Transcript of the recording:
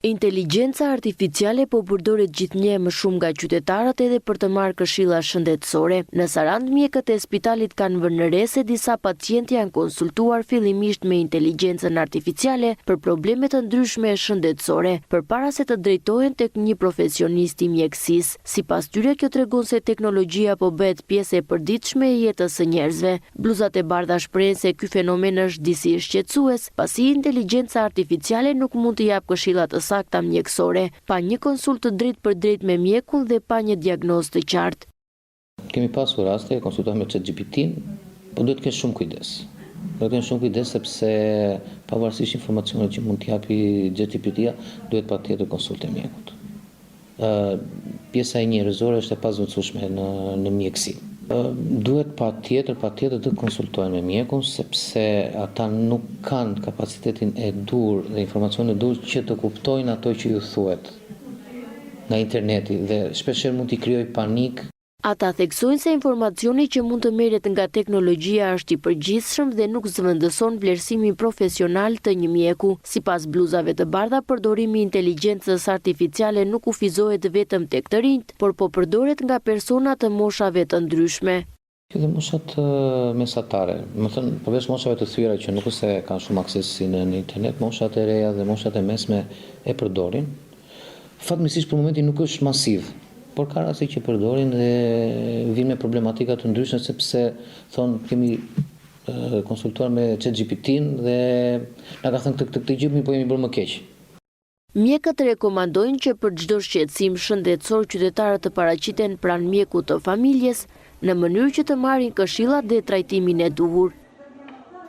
Inteligjenca artificiale po përdoret gjithnjë më shumë nga qytetarët edhe për të marrë këshilla shëndetësore. Në Sarandë, mjekët e spitalit kanë vënë në re se disa pacientë janë konsultuar fillimisht me inteligjencën artificiale për probleme të ndryshme shëndetësore, përpara se të drejtohen tek një profesionist i mjekësisë. Sipas tyre, kjo tregon se teknologjia po bëhet pjesë e përditshme e jetës së njerëzve. Bluzat e bardha shprehen se ky fenomen është disi shqetësues, pasi inteligjenca artificiale nuk mund të jap këshilla të sakta mjekësore, pa një konsult të drejt për drejt me mjekun dhe pa një diagnozë të qartë. Kemi pasur raste, konsultuar me ChatGPT, po duhet të kesh shumë kujdes. Duhet të kesh shumë kujdes sepse pavarësisht informacioneve që mund t'i japi ChatGPT-ja, duhet patjetër konsultë e mjekut. Pjesa e njerëzore është e pazëvendësueshme në mjekësi. Duhet patjetër të konsultohen me mjekun sepse ata nuk kanë kapacitetin e dur dhe informacionin e dur që të kuptojnë ato që ju thuhet nga interneti dhe shpeshherë mund t'i krijojë panik. Ata theksojnë se informacioni që mund të merret nga teknologjia është i përgjithshëm dhe nuk zëvendëson vlerësimin profesional të një mjeku. Sipas bluzave të bardha, përdorimi i inteligjencës artificiale nuk kufizohet vetëm tek të rinjt, por po përdoret nga persona të moshave të ndryshme. Dhe moshat mesatare, më thënë, përveç moshave të thyera që nuk është se kanë shumë aksesi në internet, moshat e reja dhe moshat e mesme e përdorin. Fatmirësisht për momentin nuk është masiv, por ka raste që përdorin dhe vinë me problematika të ndryshme sepse thonë kemi konsultuar me ChatGPT-n dhe na ka thënë këtë gjë po jemi bërë më keq. Mjekët rekomandojnë që për çdo shqetësim shëndetësor qytetarët të paraqiten pranë mjekut të familjes në mënyrë që të marrin këshillat dhe trajtimin e duhur.